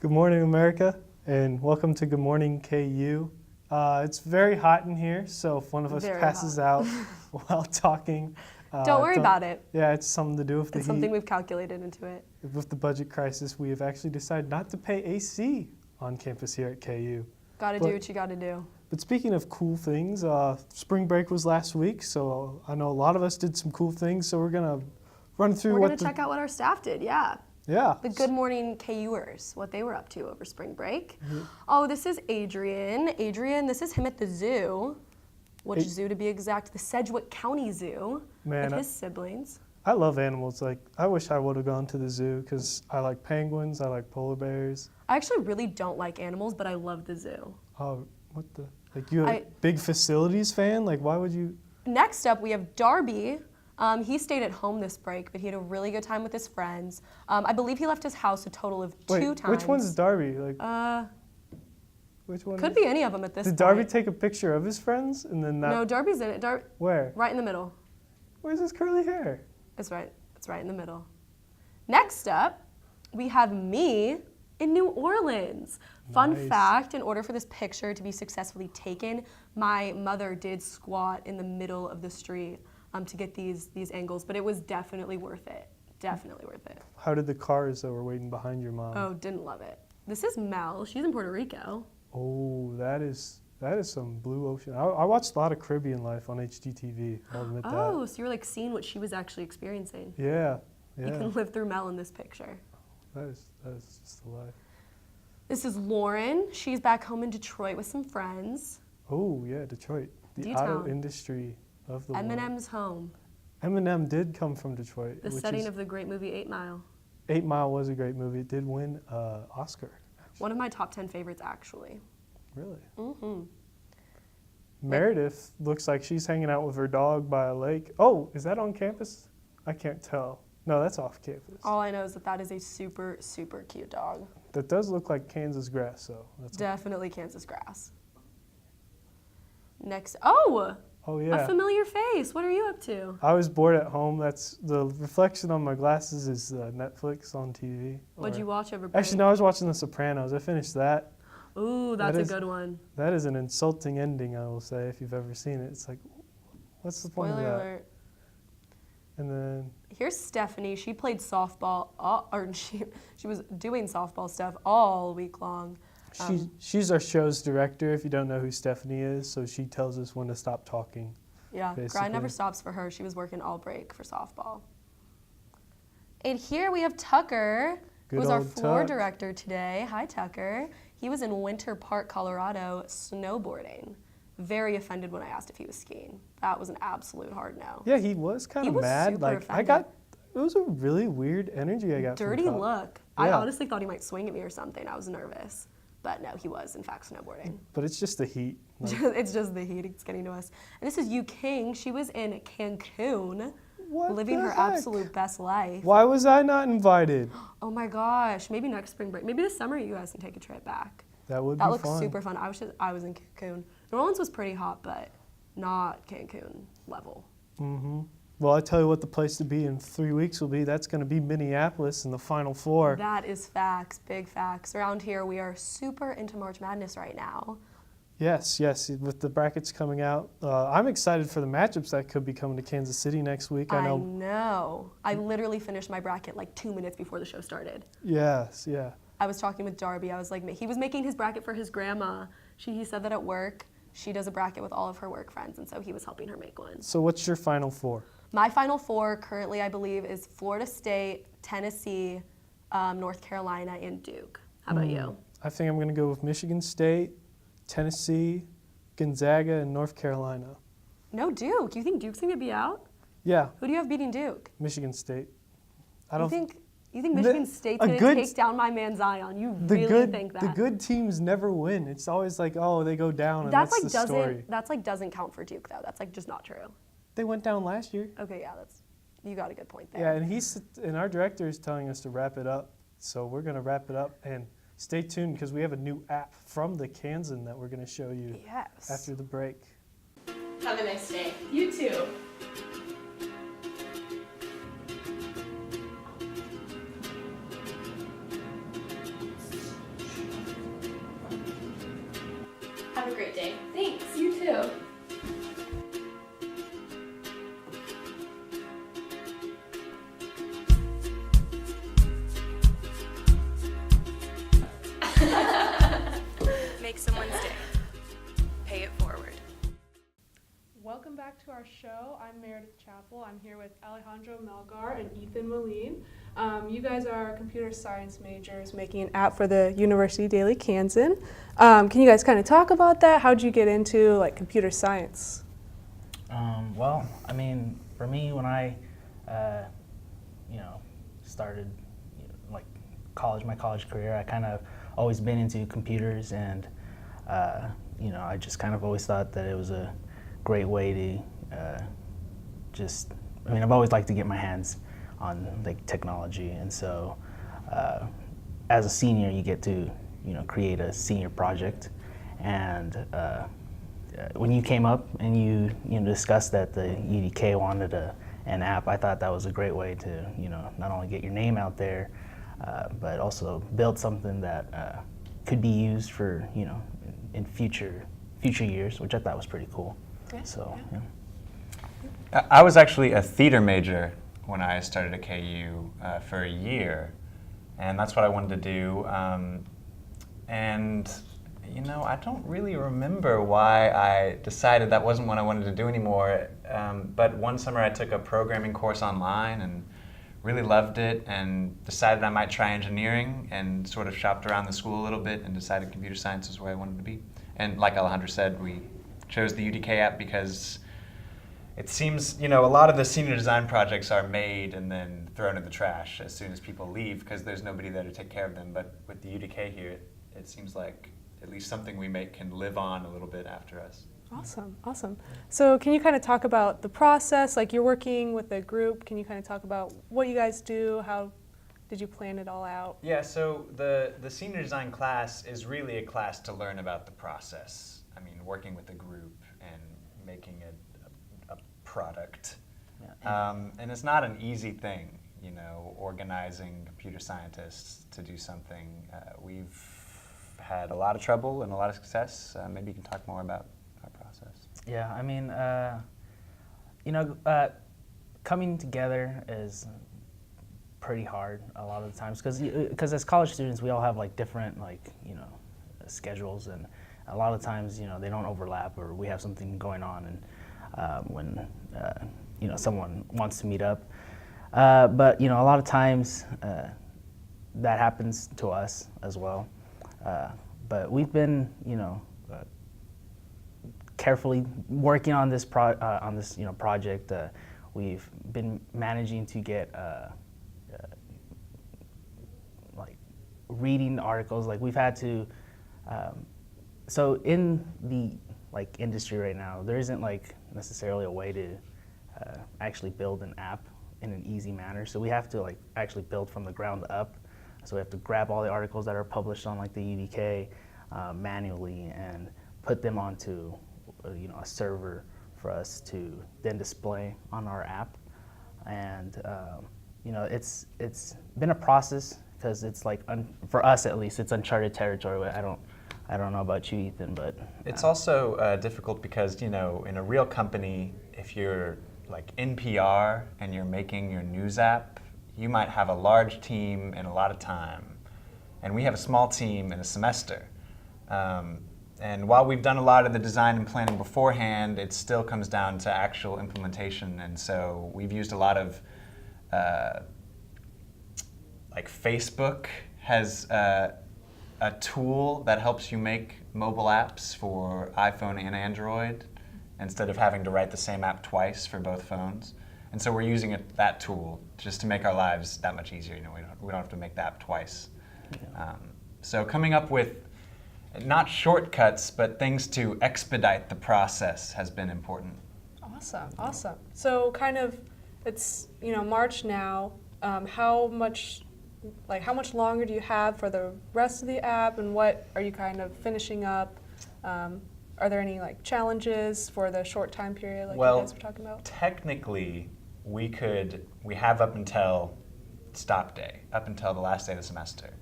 Good morning, America, and welcome to Good Morning KU. It's very hot in here, so if one of us Very passes hot. out while talking, Don't worry about it. Yeah, it's something to do with the It's heat. something we've calculated into it. With the budget crisis, we have actually decided not to pay AC on campus here at KU. Gotta do what you gotta do. But speaking of cool things, spring break was last week, so I know a lot of us did some cool things, so we're gonna run through We're gonna check out what our staff did, yeah. Yeah. The Good Morning KUers, what they were up to over spring break. Oh, this is Adrian. Adrian, this is him at the zoo. Which zoo to be exact? The Sedgwick County Zoo with his siblings. I love animals. Like, I wish I would have gone to the zoo because I like penguins, I like polar bears. I actually really don't like animals, but I love the zoo. Oh, what the? Like, you a big facilities fan? Like, why would you? Next up, we have Darby. He stayed at home this break, but he had a really good time with his friends. I believe he left his house a total of two times. Which one's Darby? Like, which one? Could be any of them at this point. Did Darby take a picture of his friends and then that? No, Darby's in it. Where? Right in the middle. Where's his curly hair? It's right in the middle. Next up, we have me in New Orleans. Fun fact, in order for this picture to be successfully taken, my mother did squat in the middle of the street to get these angles, but it was definitely worth it. Definitely worth it. How did the cars that were waiting behind your mom? Oh, didn't love it. This is Mel. She's in Puerto Rico. Oh, that is some blue ocean. I watched a lot of Caribbean Life on HGTV. I'll admit that. Oh, so you're like seeing what she was actually experiencing. Yeah. You can live through Mel in this picture. That is just a life. This is Lauren. She's back home in Detroit with some friends. Oh yeah, Detroit, the D-town. auto industry of the world. Eminem's home. Eminem did come from Detroit. The setting of the great movie 8 Mile. 8 Mile was a great movie. It did win Oscar. Actually. One of my top 10 favorites, actually. Really? Mm-hmm. Meredith looks like she's hanging out with her dog by a lake. Oh, is that on campus? I can't tell. No, that's off campus. All I know is that is a super, super cute dog. That does look like Kansas grass, so that's definitely Kansas grass. Next, oh yeah, a familiar face. What are you up to? I was bored at home. That's the reflection on my glasses is Netflix on TV. What'd you watch over break? Actually, no, I was watching The Sopranos. I finished that. Ooh, that's a good one. That is an insulting ending, I will say, if you've ever seen it. It's like, what's the point of that? Spoiler alert. And then here's Stephanie. She played softball, or she was doing softball stuff all week long. She's our show's director, if you don't know who Stephanie is, so she tells us when to stop talking. Yeah, grind never stops for her. She was working all break for softball. And here we have Tucker, who was our floor director today. Hi, Tucker. He was in Winter Park, Colorado, snowboarding. Very offended when I asked if he was skiing. That was an absolute hard no. Yeah, he was kind of mad. Super like offended. It was a really weird energy I got. Dirty from look. Yeah. I honestly thought he might swing at me or something. I was nervous. But no, he was, in fact, snowboarding. But it's just the heat. Like, it's just the heat. It's getting to us. And this is Yu King. She was in Cancun, living her absolute best life. Why was I not invited? Oh my gosh. Maybe next spring break. Maybe this summer you guys can take a trip back. That would be fun. That looks super fun. I was in Cancun. New Orleans was pretty hot, but not Cancun level. Mm-hmm. Well, I tell you what the place to be in 3 weeks will be. That's going to be Minneapolis in the Final Four. That is facts, big facts. Around here, we are super into March Madness right now. Yes, with the brackets coming out. I'm excited for the matchups that could be coming to Kansas City next week. I know. I literally finished my bracket like 2 minutes before the show started. Yes, yeah. I was talking with Darby. I was like, he was making his bracket for his grandma. He said that at work, she does a bracket with all of her work friends, and so he was helping her make one. So what's your Final Four? My Final Four currently, I believe, is Florida State, Tennessee, North Carolina, and Duke. How about you? I think I'm going to go with Michigan State, Tennessee, Gonzaga, and North Carolina. No Duke. You think Duke's going to be out? Yeah. Who do you have beating Duke? Michigan State. You think Michigan State's going to take down my man Zion? You really think that? The good teams never win. It's always like, oh, they go down, and that's the story. That's like doesn't count for Duke, though. That's like just not true. They went down last year. Okay, yeah, you got a good point there. Yeah, and our director is telling us to wrap it up. So we're going to wrap it up, and stay tuned because we have a new app from the Kansan that we're going to show you after the break. Have a nice day. You too. Have a great day. Thanks, you too. Make someone's day. Pay it forward. Welcome back to our show. I'm Meredith Chappell. I'm here with Alejandro, Melgar, and Ethan Malin. You guys are computer science majors making an app for the University Daily Kansan. Can you guys kind of talk about that? How did you get into like computer science? Well, I mean, for me, when I, started like my college career, I kind of always been into computers, and I just kind of always thought that it was a great way to I've always liked to get my hands on like technology, and so as a senior, you get to create a senior project, and when you came up and you discussed that the UDK wanted an app, I thought that was a great way to not only get your name out there, but also build something that could be used for in future years, which I thought was pretty cool. Okay. So Yeah. yeah. I was actually a theater major when I started at KU for a year, and that's what I wanted to do. And I don't really remember why I decided that wasn't what I wanted to do anymore. But one summer I took a programming course online and really loved it, and decided I might try engineering, and sort of shopped around the school a little bit and decided computer science was where I wanted to be. And like Alejandro said, we chose the UDK app because it seems, a lot of the senior design projects are made and then thrown in the trash as soon as people leave because there's nobody there to take care of them. But with the UDK here, it seems like at least something we make can live on a little bit after us. Awesome. So can you kind of talk about the process? Like you're working with a group. Can you kind of talk about what you guys do? How did you plan it all out? Yeah, so the senior design class is really a class to learn about the process. I mean, working with a group and making a product. Yeah. And it's not an easy thing, organizing computer scientists to do something. We've had a lot of trouble and a lot of success. Maybe you can talk more about our process. Yeah, I mean, coming together is pretty hard a lot of the times because as college students we all have like different schedules, and a lot of times they don't overlap, or we have something going on, and when someone wants to meet up, but a lot of times that happens to us as well, but we've been carefully working on this project. We've been managing to get reading articles. Like we've had to. So in the industry right now, there isn't necessarily a way to actually build an app in an easy manner. So we have to actually build from the ground up. So we have to grab all the articles that are published on the UDK manually and put them onto a server for us to then display on our app. And it's been a process because it's for us at least, it's uncharted territory. I don't know about you, Ethan, but it's also difficult because in a real company, if you're in PR and you're making your news app, you might have a large team and a lot of time, and we have a small team in a semester. And while we've done a lot of the design and planning beforehand, it still comes down to actual implementation. And so we've used a lot of, Facebook has a tool that helps you make mobile apps for iPhone and Android instead of having to write the same app twice for both phones. And so we're using that tool just to make our lives that much easier. We don't have to make the app twice. Yeah. So coming up with not shortcuts, but things to expedite the process has been important. Awesome. So kind of, it's March now. How much longer do you have for the rest of the app, and what are you kind of finishing up? Are there any challenges for the short time period you guys were talking about? Technically, we have up until stop day, up until the last day of the semester.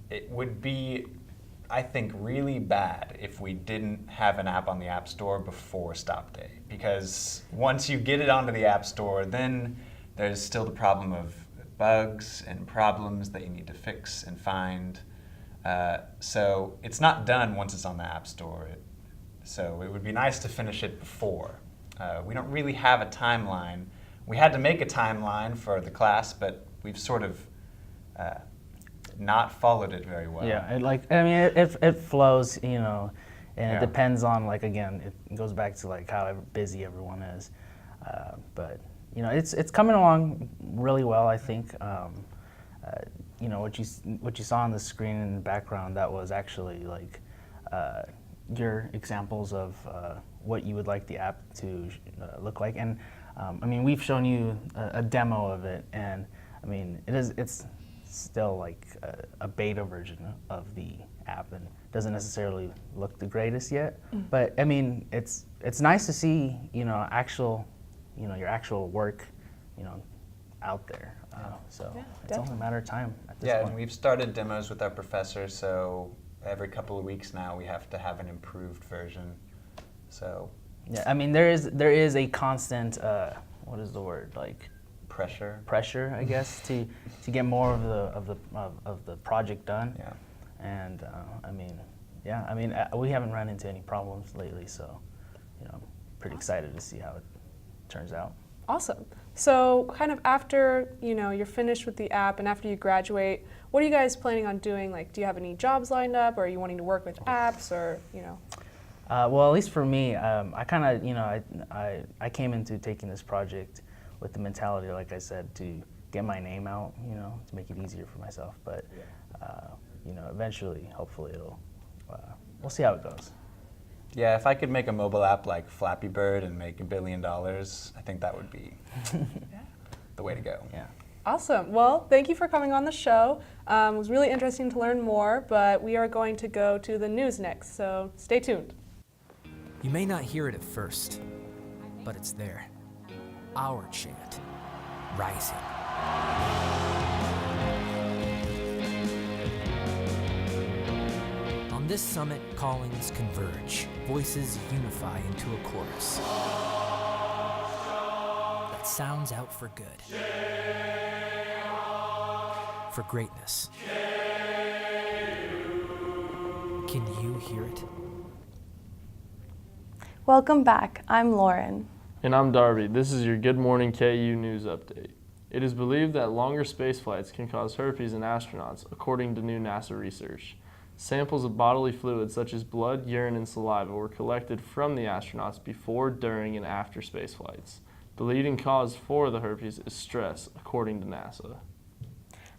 It would be I think, really bad if we didn't have an app on the App Store before stop day. Because once you get it onto the App Store, then there's still the problem of bugs and problems that you need to fix and find. So it's not done once it's on the App Store. So it would be nice to finish it before. We don't really have a timeline. We had to make a timeline for the class, but we've sort of not followed it very well. Yeah, it flows, and Yeah. it depends on, again, it goes back to how busy everyone is. But it's coming along really well, I think. What you saw on the screen in the background, that was actually your examples of what you would like the app to look like. And we've shown you a demo of it, and it's still a beta version of the app, and doesn't necessarily look the greatest yet. But it's nice to see your actual work out there. So it's only a matter of time at this point. And we've started demos with our professor, so every couple of weeks now we have to have an improved version. So yeah, there is a constant what is the word, pressure, I guess, to get more of the project done. Yeah. And we haven't run into any problems lately, so I'm pretty excited to see how it turns out. Awesome. So kind of after, you're finished with the app and after you graduate, what are you guys planning on doing? Do you have any jobs lined up, or are you wanting to work with apps, or, Well, at least for me, I kind of, I came into taking this project with the mentality, like I said, to get my name out, to make it easier for myself. But, eventually, hopefully we'll see how it goes. Yeah, if I could make a mobile app like Flappy Bird and make $1 billion, I think that would be the way to go. Yeah. Awesome. Well, thank you for coming on the show. It was really interesting to learn more, but we are going to go to the news next, so stay tuned. You may not hear it at first, but it's there. Our chant, rising. On this summit, callings converge, voices unify into a chorus that sounds out for good, for greatness. Can you hear it? Welcome back. I'm Lauren. And I'm Darby. This is your Good Morning KU news update. It is believed that longer space flights can cause herpes in astronauts, according to new NASA research. Samples of bodily fluids such as blood, urine, and saliva were collected from the astronauts before, during, and after space flights. The leading cause for the herpes is stress, according to NASA.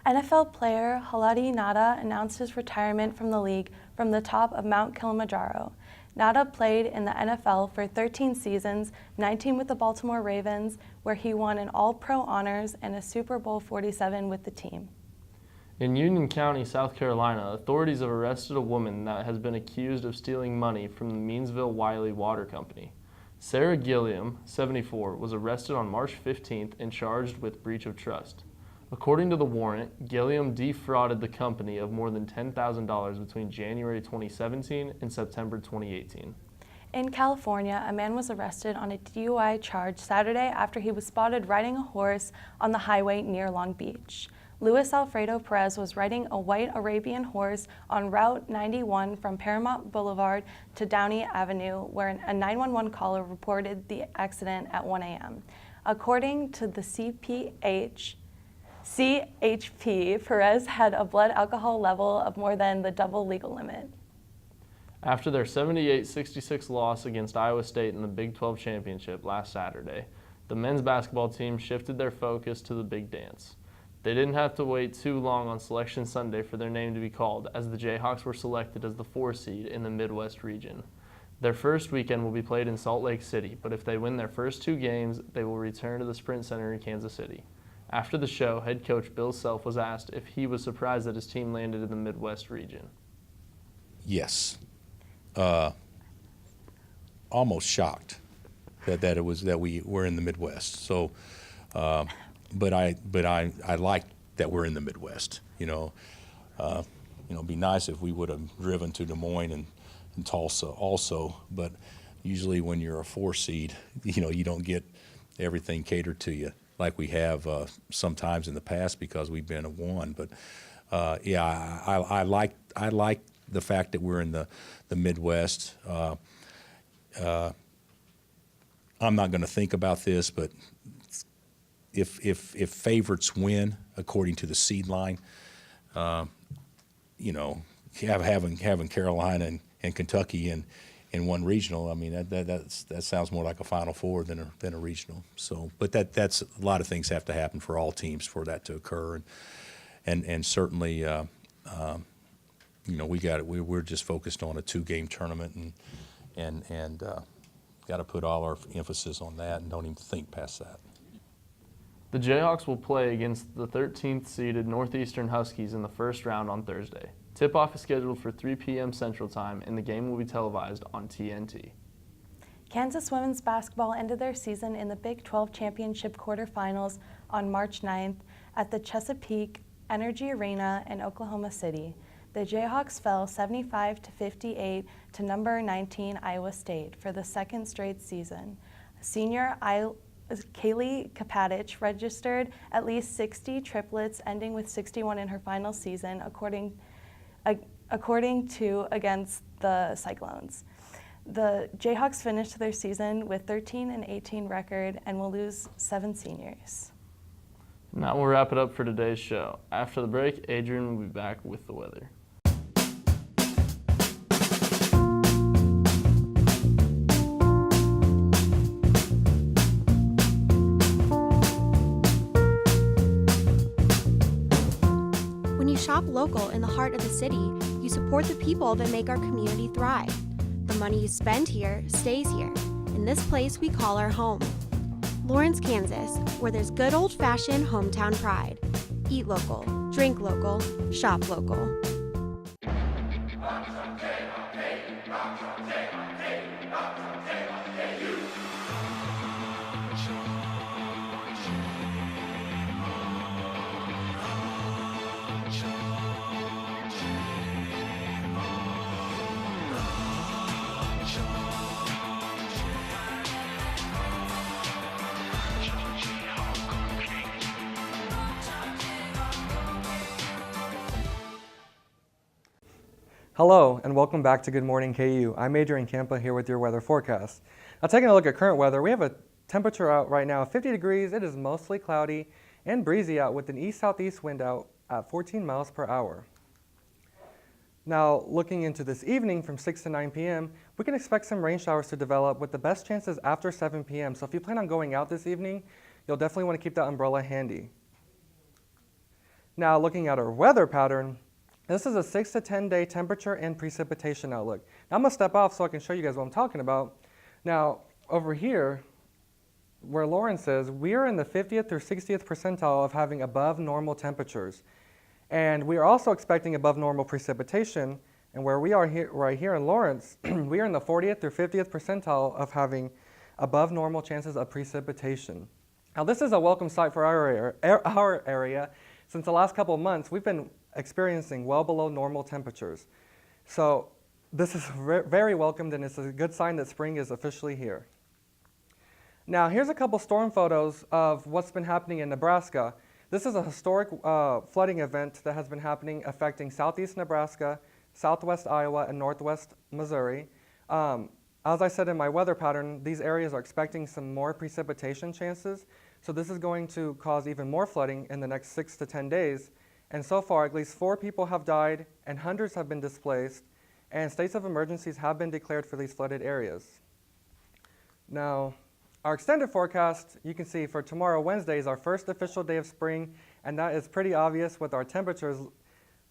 NFL player Haladi Nada announced his retirement from the league from the top of Mount Kilimanjaro. Nada played in the NFL for 13 seasons, 19 with the Baltimore Ravens, where he won an All-Pro honors and a Super Bowl 47 with the team. In Union County, South Carolina, authorities have arrested a woman that has been accused of stealing money from the Meansville-Wiley Water Company. Sarah Gilliam, 74, was arrested on March 15th and charged with breach of trust. According to the warrant, Gilliam defrauded the company of more than $10,000 between January 2017 and September 2018. In California, a man was arrested on a DUI charge Saturday after he was spotted riding a horse on the highway near Long Beach. Luis Alfredo Perez was riding a white Arabian horse on Route 91 from Paramount Boulevard to Downey Avenue, where a 911 caller reported the accident at 1 a.m. According to the CHP, Perez had a blood alcohol level of more than the double legal limit. After their 78-66 loss against Iowa State in the Big 12 championship last Saturday, the men's basketball team shifted their focus to the big dance. They didn't have to wait too long on Selection Sunday for their name to be called, as the Jayhawks were selected as the 4 seed in the Midwest region. Their first weekend will be played in Salt Lake City, but if they win their first 2 games, they will return to the Sprint Center in Kansas City. After the show, head coach Bill Self was asked if he was surprised that his team landed in the Midwest region. Yes. Almost shocked that we were in the Midwest. So, but I like that we're in the Midwest. it'd be nice if we would have driven to Des Moines and Tulsa also, but usually when you're a 4 seed, you don't get everything catered to you like we have sometimes in the past because we've been a 1. But I like the fact that we're in the Midwest. I'm not going to think about this, but if favorites win according to the seed line, having Carolina and Kentucky in one regional, I mean that sounds more like a Final Four than a regional. So, but that's a lot of things have to happen for all teams for that to occur, and certainly we got it. We're just focused on a 2-game tournament and got to put all our emphasis on that and don't even think past that. The Jayhawks will play against the 13th seeded Northeastern Huskies in the first round on Thursday. Tip-off is scheduled for 3 p.m. Central Time, and the game will be televised on TNT. Kansas women's basketball ended their season in the Big 12 Championship quarterfinals on March 9th at the Chesapeake Energy Arena in Oklahoma City. The Jayhawks fell 75-58 to number 19 Iowa State for the second straight season. Senior Kaylee Kapatich registered at least 60 triplets, ending with 61 in her final season, according to against the Cyclones. The Jayhawks finished their season with 13-18 record and will lose 7 seniors. Now we'll wrap it up for today's show. After the break, Adrian will be back with the weather. When you shop local in the heart of the city, you support the people that make our community thrive. The money you spend here stays here, in this place we call our home. Lawrence, Kansas, where there's good old-fashioned hometown pride. Eat local, drink local, shop local. Hello, and welcome back to Good Morning KU. I'm Adrian Campa here with your weather forecast. Now, taking a look at current weather, we have a temperature out right now of 50 degrees. It is mostly cloudy and breezy out with an east-southeast wind out at 14 miles per hour. Now, looking into this evening from 6 to 9 p.m., we can expect some rain showers to develop with the best chances after 7 p.m. So if you plan on going out this evening, you'll definitely want to keep that umbrella handy. Now, looking at our weather pattern, this is a 6 to 10 day temperature and precipitation outlook. Now I'm going to step off so I can show you guys what I'm talking about. Now over here, where Lawrence is, we are in the 50th or 60th percentile of having above normal temperatures. And we are also expecting above normal precipitation. And where we are here, right here in Lawrence, we are in the 40th or 50th percentile of having above normal chances of precipitation. Now this is a welcome sight for our area. Since the last couple of months, we've been experiencing well below normal temperatures. So this is very welcomed, and it's a good sign that spring is officially here. Now here's a couple storm photos of what's been happening in Nebraska. This is a historic flooding event that has been happening affecting southeast Nebraska, southwest Iowa, and northwest Missouri. As I said in my weather pattern, these areas are expecting some more precipitation chances. So this is going to cause even more flooding in the next 6 to 10 days. And so far, at least 4 people have died and hundreds have been displaced, and states of emergencies have been declared for these flooded areas. Now, our extended forecast, you can see for tomorrow, Wednesday, is our first official day of spring, and that is pretty obvious with our temperatures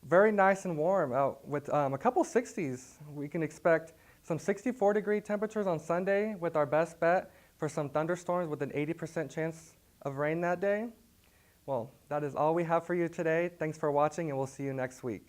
very nice and warm out with a couple 60s. We can expect some 64-degree temperatures on Sunday with our best bet for some thunderstorms with an 80% chance of rain that day. Well, that is all we have for you today. Thanks for watching, and we'll see you next week.